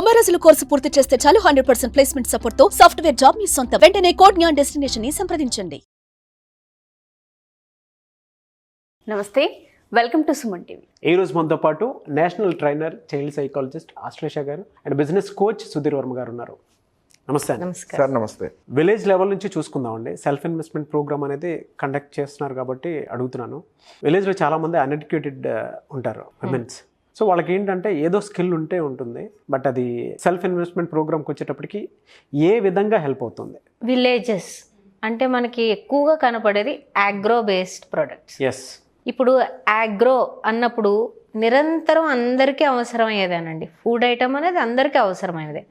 90 రోజుల కోర్సు పూర్తి చేస్తే చాలు 100% ప్లేస్మెంట్ సపోర్ట్ తో సాఫ్ట్వేర్ జాబ్ మీ సొంతం. వెంటనే కోడ్ జ్ఞాన్ డెస్టినేషన్ ని సంప్రదించండి. నమస్తే, వెల్కమ్ టు సుమన్ టీవీ. ఈ రోజు మనతో పాటు national trainer, child psychologist Ashlesha గారు and business coach Sudheer Varma గారు ఉన్నారు. నమస్తే. సార్ నమస్తే. విలేజ్ లెవెల్ నుంచి చూసుకుందామండి. సెల్ఫ్ ఇన్వెస్ట్మెంట్ ప్రోగ్రామ్ అనేది కండక్ట్ చేస్తున్నారు కాబట్టి అడుగుతున్నాను. విలేజ్లో చాలామంది అన్ఎడ్యుకేటెడ్ ఉంటారు, విమెన్స్. సో వాళ్ళకి ఏంటంటే ఏదో స్కిల్ ఉంటే ఉంటుంది, బట్ అది సెల్ఫ్ ఇన్వెస్ట్మెంట్ ప్రోగ్రామ్కి వచ్చేటప్పటికి ఏ విధంగా హెల్ప్ అవుతుంది? విలేజెస్ అంటే మనకి ఎక్కువగా కనపడేది ఆగ్రో బేస్డ్ ప్రొడక్ట్స్. ఎస్. ఇప్పుడు ఆగ్రో అన్నప్పుడు నిరంతరం అందరికీ అవసరమయ్యేదేనండి. ఫుడ్ ఐటమ్ అనేది అందరికీ అవసరమైనదే.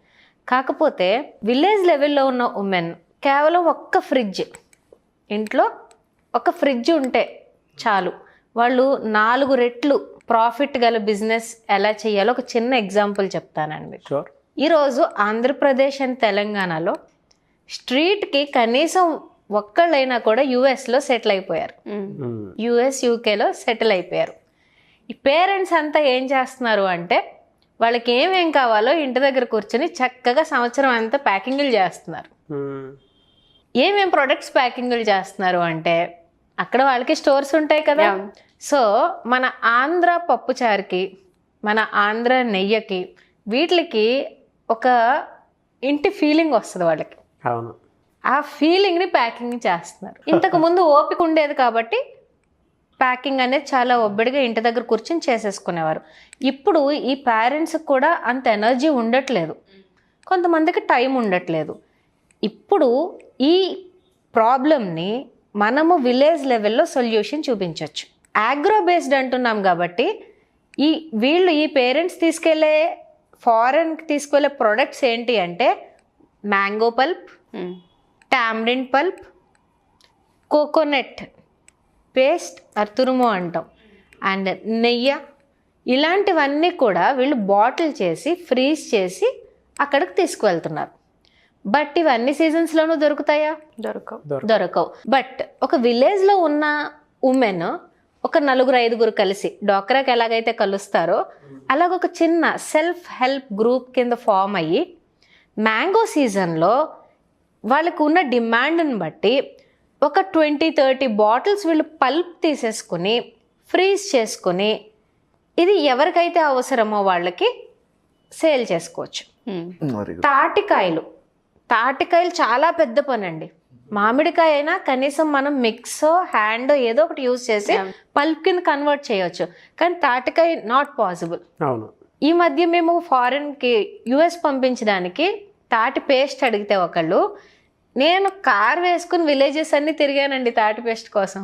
కాకపోతే విలేజ్ లెవెల్లో ఉన్న ఉమెన్ కేవలం ఒక్క ఫ్రిడ్జ్, ఇంట్లో ఒక ఫ్రిడ్జ్ ఉంటే చాలు, వాళ్ళు 4 రెట్లు ప్రాఫిట్ గల బిజినెస్ ఎలా చేయాలో ఒక చిన్న ఎగ్జాంపుల్ చెప్తానండి. షూర్. ఈరోజు ఆంధ్రప్రదేశ్ అండ్ తెలంగాణలో స్ట్రీట్కి కనీసం ఒక్కళ్ళైనా కూడా యుఎస్లో సెటిల్ అయిపోయారు. యుఎస్, యూకేలో సెటిల్ అయిపోయారు. ఈ పేరెంట్స్ అంతా ఏం చేస్తున్నారు అంటే వాళ్ళకి ఏమేం కావాలో ఇంటి దగ్గర కూర్చొని చక్కగా సంవత్సరం అంతా ప్యాకింగ్లు చేస్తున్నారు. ఏమేం ప్రొడక్ట్స్ ప్యాకింగ్లు చేస్తున్నారు అంటే అక్కడ వాళ్ళకి స్టోర్స్ ఉంటాయి కదా. సో మన ఆంధ్ర పప్పుచారుకి, మన ఆంధ్ర నెయ్యకి, వీటికి ఒక ఇంటి ఫీలింగ్ వస్తుంది వాళ్ళకి. అవును. ఆ ఫీలింగ్ని ప్యాకింగ్ చేస్తున్నారు. ఇంతకు ముందు ఓపిక ఉండేది కాబట్టి ప్యాకింగ్ అనేది చాలా ఒబ్బడిగా ఇంటి దగ్గర కూర్చొని చేసేసుకునేవారు. ఇప్పుడు ఈ పేరెంట్స్కి కూడా అంత ఎనర్జీ ఉండట్లేదు, కొంతమందికి టైం ఉండట్లేదు. ఇప్పుడు ఈ ప్రాబ్లమ్ని మనము విలేజ్ లెవెల్లో సొల్యూషన్ చూపించవచ్చు. ఆగ్రో బేస్డ్ అంటున్నాం కాబట్టి ఈ పేరెంట్స్ తీసుకెళ్లే, ఫారెన్కి తీసుకెళ్లే ప్రొడక్ట్స్ ఏంటి అంటే mango pulp, tamarind pulp, coconut paste తురుము అంటాం, అండ్ నెయ్యి, ఇలాంటివన్నీ కూడా వీళ్ళు బాటిల్ చేసి ఫ్రీజ్ చేసి అక్కడికి తీసుకువెళ్తున్నారు. బట్ ఇవన్నీ సీజన్స్లోనూ దొరుకుతాయా? దొరకవు. బట్ ఒక విలేజ్లో ఉన్న ఉమెన్ ఒక 4-5 కలిసి డ్వాక్రాకి ఎలాగైతే కలుస్తారో అలాగ ఒక చిన్న సెల్ఫ్ హెల్ప్ గ్రూప్ కింద ఫామ్ అయ్యి మ్యాంగో సీజన్లో వాళ్ళకు ఉన్న డిమాండ్ని బట్టి ఒక 20-30 బాటిల్స్ వీళ్ళు పల్ప్ తీసేసుకుని ఫ్రీజ్ చేసుకుని ఇది ఎవరికైతే అవసరమో వాళ్ళకి సేల్ చేసుకోవచ్చు. తాటికాయలు చాలా పెద్ద పని అండి. మామిడికాయ అయినా కనీసం మనం మిక్సో హ్యాండ్ ఏదో ఒకటి యూజ్ చేసి పల్ప్ కింద కన్వర్ట్ చేయొచ్చు, కానీ తాటికాయ నాట్ పాసిబుల్. అవును. ఈ మధ్య మేము ఫారెన్కి యుఎస్ పంపించడానికి తాటి పేస్ట్ అడిగితే ఒకళ్ళు, నేను కార్ వేసుకుని విలేజెస్ అన్ని తిరిగానండి తాటి పేస్ట్ కోసం.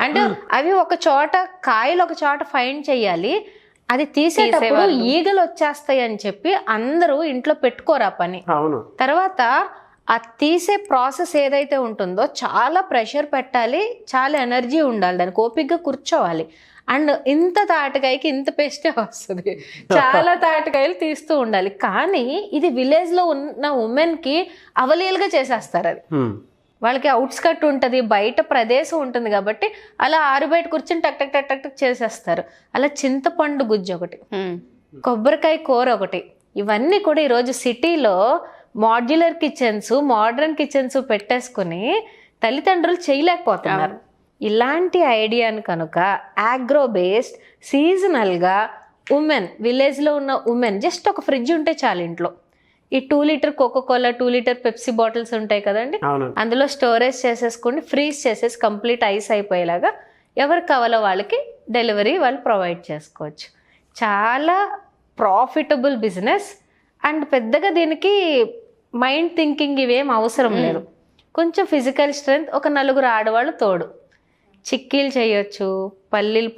అంటే అవి ఒక చోట కాయలు ఒక చోట ఫైండ్ చెయ్యాలి, అది తీసేటప్పుడు ఈగలు వచ్చేస్తాయి అని చెప్పి అందరూ ఇంట్లో పెట్టుకోరు ఆ పని. తర్వాత ఆ తీసే ప్రాసెస్ ఏదైతే ఉంటుందో చాలా ప్రెషర్ పెట్టాలి, చాలా ఎనర్జీ ఉండాలి, దానికి ఓపికగా కూర్చోవాలి. అండ్ ఇంత తాటికాయకి ఇంత పేస్టే వస్తుంది, చాలా తాటికాయలు తీస్తూ ఉండాలి. కానీ ఇది విలేజ్లో ఉన్న ఉమెన్కి అవలీలుగా చేసేస్తారు. అది వాళ్ళకి అవుట్స్కట్ ఉంటుంది, బయట ప్రదేశం ఉంటుంది కాబట్టి అలా ఆరు బయట కూర్చొని టక్ టక్ టక్ టక్ టక్ చేసేస్తారు. అలా చింతపండు గుజ్జు ఒకటి, కొబ్బరికాయ కూర ఒకటి, ఇవన్నీ కూడా ఈరోజు సిటీలో మాడ్యులర్ కిచెన్స్, మోడర్న్ కిచెన్స్ పెట్టేసుకుని తల్లిదండ్రులు చేయలేకపోతున్నారు. ఇలాంటి ఐడియాను కనుక ఆగ్రో బేస్డ్ సీజనల్గా ఉమెన్, విలేజ్లో ఉన్న ఉమెన్ జస్ట్ ఒక ఫ్రిడ్జ్ ఉంటే చాలు ఇంట్లో. ఈ 2 litre Coca Cola, 2 litre Pepsi bottles ఉంటాయి కదండి, అందులో స్టోరేజ్ చేసేసుకుని ఫ్రీజ్ చేసేసి కంప్లీట్ ఐస్ అయిపోయేలాగా ఎవరికి కావాలో వాళ్ళకి డెలివరీ వాళ్ళు ప్రొవైడ్ చేసుకోవచ్చు. చాలా ప్రాఫిటబుల్ బిజినెస్. అండ్ పెద్దగా దీనికి మైండ్ థింకింగ్ ఇవేం అవసరం లేదు. కొంచెం ఫిజికల్ స్ట్రెంగ్త్, ఒక 4 ఆడవాళ్ళు తోడు, చిక్కీలు చేయొచ్చు, పల్లీల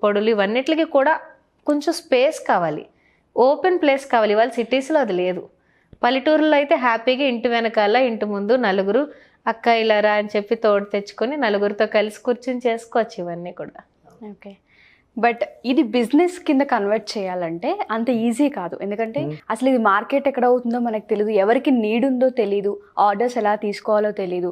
పొడులు ఇవన్నిటికి కూడా కొంచెం స్పేస్ కావాలి, ఓపెన్ ప్లేస్ కావాలి. వాళ్ళ సిటీస్లో అది లేదు. పల్లెటూరులో అయితే హ్యాపీగా ఇంటి వెనకాల, ఇంటి ముందు 4 అక్క ఇలారా అని చెప్పి తోడు తెచ్చుకొని 4తో కలిసి కూర్చొని చేసుకోవచ్చు ఇవన్నీ కూడా. ఓకే. బట్ ఇది బిజినెస్ కింద కన్వర్ట్ చేయాలంటే అంత ఈజీ కాదు. ఎందుకంటే అసలు ఇది మార్కెట్ ఎక్కడ అవుతుందో మనకు తెలియదు, ఎవరికి నీడ్ ఉందో తెలియదు, ఆర్డర్స్ ఎలా తీసుకోవాలో తెలియదు.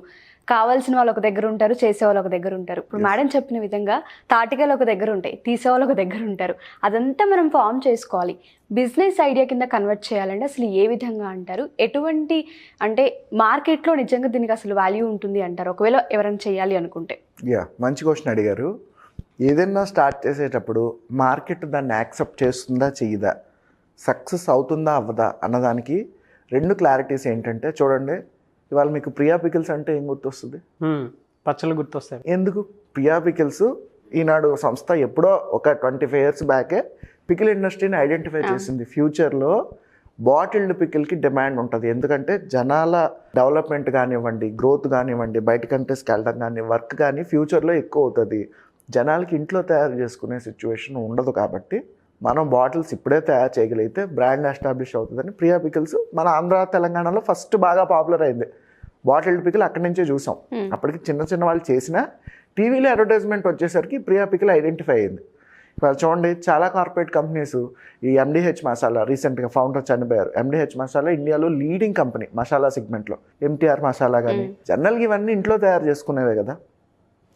కావాల్సిన వాళ్ళు ఒక దగ్గర ఉంటారు, చేసేవాళ్ళు ఒక దగ్గర ఉంటారు. ఇప్పుడు మేడం చెప్పిన విధంగా తాటికాయలు ఒక దగ్గర ఉంటాయి, తీసేవాళ్ళు ఒక దగ్గర ఉంటారు. అదంతా మనం ఫామ్ చేసుకోవాలి. బిజినెస్ ఐడియా కింద కన్వర్ట్ చేయాలంటే అసలు ఏ విధంగా అంటారు? ఎటువంటి అంటే మార్కెట్లో నిజంగా దీనికి అసలు వాల్యూ ఉంటుంది అంటారు ఒకవేళ ఎవరైనా చేయాలి అనుకుంటే? మంచి క్వశ్చన్ అడిగారు. ఏదైనా స్టార్ట్ చేసేటప్పుడు మార్కెట్ దాన్ని యాక్సెప్ట్ చేస్తుందా చెయ్యదా, సక్సెస్ అవుతుందా అవ్వదా అన్నదానికి 2 క్లారిటీస్ ఏంటంటే, చూడండి ఇవాళ మీకు ప్రియా పికిల్స్ అంటే ఏం గుర్తొస్తుంది? పచ్చళ్ళు గుర్తొస్తాయి. ఎందుకు? ప్రియా పికిల్స్ ఈనాడు సంస్థ ఎప్పుడో ఒక 25 years బ్యాకే పికిల్ ఇండస్ట్రీని ఐడెంటిఫై చేసింది. ఫ్యూచర్లో బాటిల్డ్ పికిల్కి డిమాండ్ ఉంటుంది. ఎందుకంటే జనాల డెవలప్మెంట్ కానివ్వండి, గ్రోత్ కానివ్వండి, బయట కంట్రీస్కి వెళ్ళడం కానీ, వర్క్ కానీ ఫ్యూచర్లో ఎక్కువ అవుతుంది. జనాలకి ఇంట్లో తయారు చేసుకునే సిచ్యువేషన్ ఉండదు. కాబట్టి మనం బాటిల్స్ ఇప్పుడే తయారు చేయగలిగితే బ్రాండ్ ఎస్టాబ్లిష్ అవుతుందని ప్రియా పికిల్స్ మన ఆంధ్ర తెలంగాణలో ఫస్ట్ బాగా పాపులర్ అయింది. బాటిల్డ్ పికిల్ అక్కడి నుంచే చూసాం. అప్పటికి చిన్న చిన్న వాళ్ళు చేసిన టీవీలో అడ్వర్టైజ్మెంట్ వచ్చేసరికి ప్రియా పికిల్ ఐడెంటిఫై అయింది. ఇప్పుడు చూడండి చాలా కార్పొరేట్ కంపెనీస్, ఈ ఎండిహెచ్ మసాలా రీసెంట్గా ఫౌండర్ చనిపోయారు. ఎండిహెచ్ మసాలా ఇండియాలో లీడింగ్ కంపెనీ మసాలా సెగ్మెంట్లో. ఎంటీఆర్ మసాలా కానీ జనరల్గా ఇవన్నీ ఇంట్లో తయారు చేసుకునేవే కదా.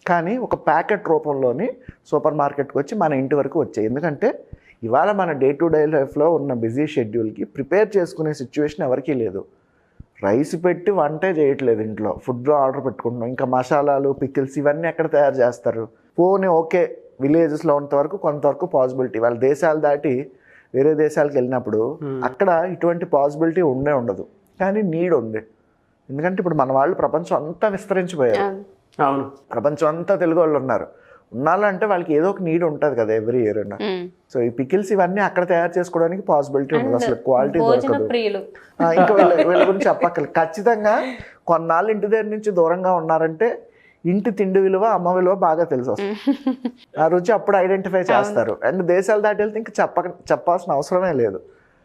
కానీ ఒక ప్యాకెట్ రూపంలోని సూపర్ మార్కెట్కి వచ్చి మన ఇంటి వరకు వచ్చాయి. ఎందుకంటే ఇవాళ మన డే టు డే లైఫ్లో ఉన్న బిజీ షెడ్యూల్కి ప్రిపేర్ చేసుకునే సిచ్యువేషన్ ఎవరికీ లేదు. రైస్ పెట్టి వంటే చేయట్లేదు, ఇంట్లో ఫుడ్ ఆర్డర్ పెట్టుకుంటున్నాం. ఇంకా మసాలాలు, పికిల్స్ ఇవన్నీ ఎక్కడ తయారు చేస్తారు? పోనీ ఓకే, విలేజెస్లో ఉన్నంతవరకు కొంతవరకు పాసిబిలిటీ. వాళ్ళ దేశాలు దాటి వేరే దేశాలకు వెళ్ళినప్పుడు అక్కడ ఇటువంటి పాసిబిలిటీ ఉండదు. కానీ నీడ్ ఉంది. ఎందుకంటే ఇప్పుడు మన వాళ్ళు ప్రపంచం అంతా విస్తరించిపోయారు. అవును, ప్రపంచం అంతా తెలుగు వాళ్ళు ఉన్నారు. ఉన్నాలంటే వాళ్ళకి ఏదో ఒక నీడ్ ఉంటుంది కదా ఎవ్రీ ఇయర్. సో ఈ పికిల్స్ ఇవన్నీ అక్కడ తయారు చేసుకోవడానికి పాసిబిలిటీ ఉంటుంది. అసలు క్వాలిటీ దొరకదు. ఇంకా వీళ్ళ గురించి చెప్పక్కర్లేదు. ఖచ్చితంగా కొన్నాళ్ళు ఇంటి దగ్గర నుంచి దూరంగా ఉన్నారంటే ఇంటి తిండి విలువ, అమ్మ విలువ బాగా తెలిసి వస్తుంది. ఆ రుచి అప్పుడు ఐడెంటిఫై చేస్తారు. అండ్ దేశాలు దాటి వెళ్తే ఇంకా చెప్పాల్సిన అవసరమే లేదు.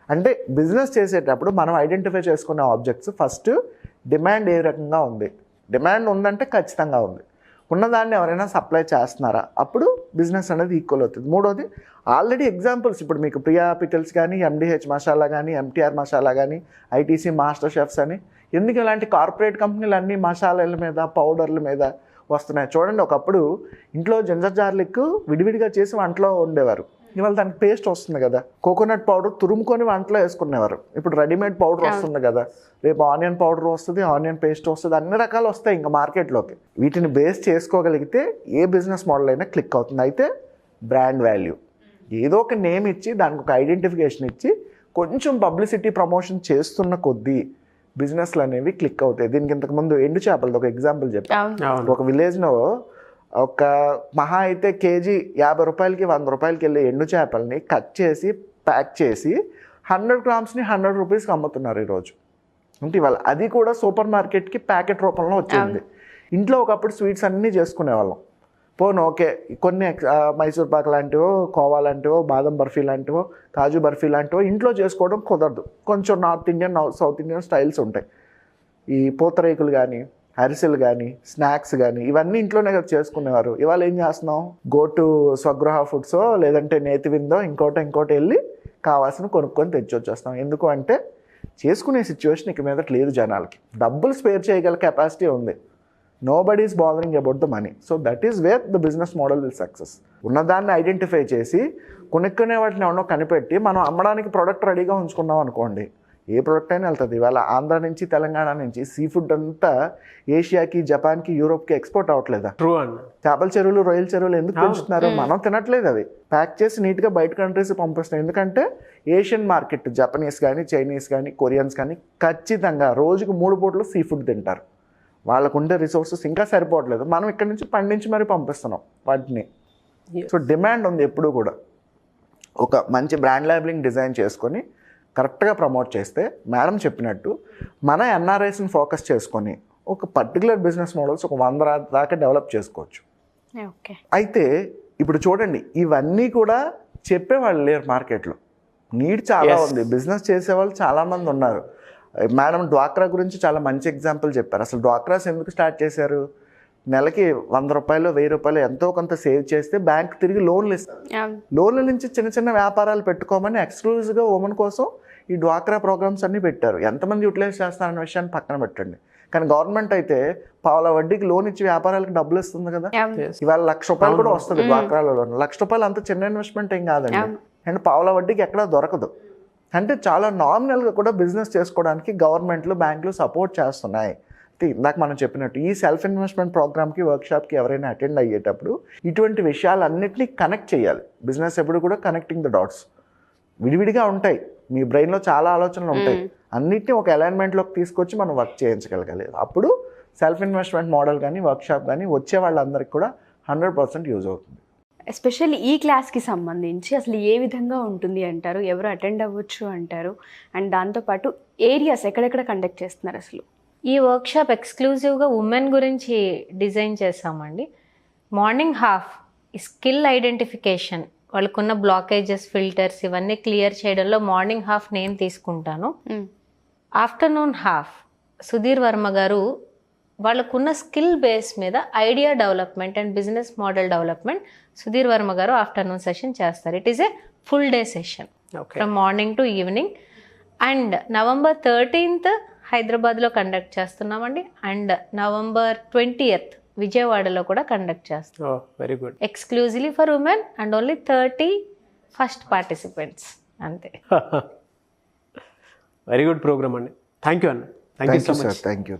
అంటే బిజినెస్ చేసేటప్పుడు మనం ఐడెంటిఫై చేసుకునే ఆబ్జెక్ట్స్ ఫస్ట్ డిమాండ్ ఏ రకంగా ఉంది. డిమాండ్ ఉందంటే ఖచ్చితంగా ఉంది. ఉన్నదాన్ని ఎవరైనా సప్లై చేస్తున్నారా, అప్పుడు బిజినెస్ అనేది ఈక్వల్ అవుతుంది. మూడోది ఆల్రెడీ ఎగ్జాంపుల్స్, ఇప్పుడు మీకు ప్రియా పికిల్స్ కానీ, ఎండిహెచ్ మసాలా కానీ, ఎంటీఆర్ మసాలా కానీ, ఐటీసీ మాస్టర్ షెఫ్స్ అని, ఎందుకు ఇలాంటి కార్పొరేట్ కంపెనీలు అన్నీ మసాలాల మీద, పౌడర్ల మీద వస్తున్నాయి? చూడండి, ఒకప్పుడు ఇంట్లో జింజర్ గార్లిక్ విడివిడిగా చేసి వంటలో ఉండేవారు. ఇవాళ దానికి పేస్ట్ వస్తుంది కదా. కోకోనట్ పౌడర్ తురుముకొని వంటలో వేసుకునేవారు. ఇప్పుడు రెడీమేడ్ పౌడర్ వస్తుంది కదా. రేపు ఆనియన్ పౌడర్ వస్తుంది, ఆనియన్ పేస్ట్ వస్తుంది, అన్ని రకాలు వస్తాయి ఇంకా మార్కెట్లోకి. వీటిని బేస్ చేసుకోగలిగితే ఏ బిజినెస్ మోడల్ అయినా క్లిక్ అవుతుంది. అయితే బ్రాండ్ వాల్యూ, ఏదో ఒక నేమ్ ఇచ్చి దానికి ఒక ఐడెంటిఫికేషన్ ఇచ్చి కొంచెం పబ్లిసిటీ ప్రమోషన్ చేస్తున్న కొద్దీ బిజినెస్లు అనేవి క్లిక్ అవుతాయి. దీనికి ఇంతకుముందు ఎండు చేపలది ఒక ఎగ్జాంపుల్ చెప్పాను. ఒక విలేజ్లో ఒక మహా అయితే కేజీ 50 రూపాయలకి 100 రూపాయలకి వెళ్ళే ఎండు చేపల్ని కట్ చేసి ప్యాక్ చేసి 100 grams-ని 100 రూపీస్కి అమ్ముతున్నారు ఈరోజు. అంటే ఇవాళ అది కూడా సూపర్ మార్కెట్కి ప్యాకెట్ రూపంలో వచ్చింది. ఇంట్లో ఒకప్పుడు స్వీట్స్ అన్నీ చేసుకునేవాళ్ళం. పోను ఓకే, కొన్ని మైసూర్ పాక్ లాంటివో, కోవా లాంటివో, బాదం బర్ఫీ లాంటివో, కాజు బర్ఫీ లాంటివో ఇంట్లో చేసుకోవడం కుదరదు. కొంచెం north Indian, south Indian styles ఉంటాయి. ఈ పూతరేకులు కానీ, అరిసెలు కానీ, స్నాక్స్ కానీ ఇవన్నీ ఇంట్లోనే కదా చేసుకునేవారు. ఇవాళ ఏం చేస్తున్నాం? గో టు స్వగృహ ఫుడ్సో లేదంటే నేతివిందో ఇంకోటి వెళ్ళి కావాల్సిన కొనుక్కొని తెచ్చి వచ్చేస్తాం. ఎందుకు అంటే చేసుకునే సిచ్యువేషన్ ఇక మీద లేదు. జనాలకి డబ్బులు స్పేర్ చేయగల కెపాసిటీ ఉంది. Nobody is bothering about the money. So that is where the business model will success. ఉన్నదాన్ని ఐడెంటిఫై చేసి కొనుక్కునే వాటిని ఎవరినో కనిపెట్టి మనం అమ్మడానికి ప్రోడక్ట్ రెడీగా ఉంచుకున్నాం అనుకోండి, ఏ ప్రోడక్ట్ అయినా వెళ్తుంది. ఇవాళ ఆంధ్ర నుంచి, తెలంగాణ నుంచి సీ ఫుడ్ అంతా ఏషియాకి, జపాన్కి, యూరోప్కి ఎక్స్పోర్ట్ అవ్వట్లేదా? ట్రూ అండి. చేపల చెరువులు, రొయ్యల చెరువులు ఎందుకు పెంచుతున్నారు? మనం తినట్లేదు. అవి ప్యాక్ చేసి నీట్గా బయట కంట్రీస్ పంపిస్తున్నాయి. ఎందుకంటే ఏషియన్ మార్కెట్, జపనీస్ కానీ, చైనీస్ కానీ, కొరియన్స్ కానీ ఖచ్చితంగా రోజుకు 3 పూటలు సీ ఫుడ్ తింటారు. వాళ్ళకు ఉండే రిసోర్సెస్ ఇంకా సరిపోవట్లేదు. మనం ఇక్కడ నుంచి పండించి మరీ పంపిస్తున్నాం వాటిని. సో డిమాండ్ ఉంది ఎప్పుడూ కూడా. ఒక మంచి బ్రాండ్ లేబులింగ్ డిజైన్ చేసుకొని కరెక్ట్గా ప్రమోట్ చేస్తే మేడం చెప్పినట్టు మన ఎన్ఆర్ఐస్ని ఫోకస్ చేసుకొని ఒక పర్టికులర్ బిజినెస్ మోడల్స్ ఒక 100 దాకా డెవలప్ చేసుకోవచ్చు. అయితే ఇప్పుడు చూడండి, ఇవన్నీ కూడా చెప్పేవాళ్ళు లేరు మార్కెట్లో. నీడ్ చాలా ఉంది. బిజినెస్ చేసేవాళ్ళు చాలామంది ఉన్నారు. మేడం డ్వాక్రా గురించి చాలా మంచి ఎగ్జాంపుల్ చెప్పారు. అసలు డ్వాక్రాస్ ఎందుకు స్టార్ట్ చేశారు? నెలకి 100 రూపాయలు, 1000 రూపాయలు ఎంతో కొంత సేవ్ చేస్తే బ్యాంక్ తిరిగి లోన్లు ఇస్తారు. లోన్ల నుంచి చిన్న చిన్న వ్యాపారాలు పెట్టుకోమని ఎక్స్క్లూజివ్గా ఉమెన్ కోసం ఈ డ్వాక్రా ప్రోగ్రామ్స్ అన్నీ పెట్టారు. ఎంతమంది యూటిలైజ్ చేస్తారన్న విషయాన్ని పక్కన పెట్టండి. కానీ గవర్నమెంట్ అయితే పావుల వడ్డీకి లోన్ ఇచ్చి వ్యాపారాలకు డబ్బులు ఇస్తుంది కదా. ఇవాళ ₹1,00,000 కూడా వస్తుంది డ్వాక్రాలో లోన్. ₹1,00,000 అంత చిన్న ఇన్వెస్ట్మెంట్ ఏం కాదండి. అండ్ పావుల వడ్డీకి ఎక్కడా దొరకదు. అంటే చాలా నామినల్గా కూడా బిజినెస్ చేసుకోవడానికి గవర్నమెంట్లు, బ్యాంకులు సపోర్ట్ చేస్తున్నాయి. ఇందాక మనం చెప్పినట్టు ఈ సెల్ఫ్ ఇన్వెస్ట్మెంట్ ప్రోగ్రామ్కి, వర్క్షాప్కి ఎవరైనా అటెండ్ అయ్యేటప్పుడు ఇటువంటి విషయాలన్నింటినీ కనెక్ట్ చేయాలి. బిజినెస్ ఎప్పుడు కూడా కనెక్టింగ్ ద డాట్స్. విడివిడిగా ఉంటాయి, మీ బ్రెయిన్లో చాలా ఆలోచనలు ఉంటాయి, అన్నిటినీ ఒక అలైన్మెంట్లోకి తీసుకొచ్చి మనం వర్క్ చేయించగలగాలి. అప్పుడు సెల్ఫ్ ఇన్వెస్ట్మెంట్ మోడల్ కానీ, వర్క్షాప్ కానీ వచ్చే వాళ్ళందరికీ కూడా 100% యూజ్ అవుతుంది. ఎస్పెషల్లీ ఈ క్లాస్కి సంబంధించి అసలు ఏ విధంగా ఉంటుంది అంటారు, ఎవరు అటెండ్ అవ్వచ్చు అంటారు, అండ్ దాంతోపాటు ఏరియాస్ ఎక్కడెక్కడ కండక్ట్ చేస్తున్నారు అసలు? ఈ వర్క్షాప్ ఎక్స్క్లూజివ్గా ఉమెన్ గురించి డిజైన్ చేసామండి. మార్నింగ్ హాఫ్ స్కిల్ ఐడెంటిఫికేషన్, వాళ్ళకున్న బ్లాకేజెస్, ఫిల్టర్స్ ఇవన్నీ క్లియర్ చేయడంలో మార్నింగ్ హాఫ్ నేను తీసుకుంటాను. ఆఫ్టర్నూన్ హాఫ్ సుధీర్ వర్మ గారు వాళ్ళకున్న స్కిల్ బేస్ మీద idea development and business model development Sudheer Varma గారు ఆఫ్టర్నూన్ సెషన్ చేస్తారు. It is a full day session from morning to evening. And November 13th హైదరాబాద్లో కండక్ట్ చేస్తున్నామండి. అండ్ November 20th విజయవాడలో కూడా కండక్ట్ చేస్తాం. Very good. Exclusively for women and only 30 first participants అంతే. Very good programme అండి. Thank you అన్న. Thank you so much. Thank you.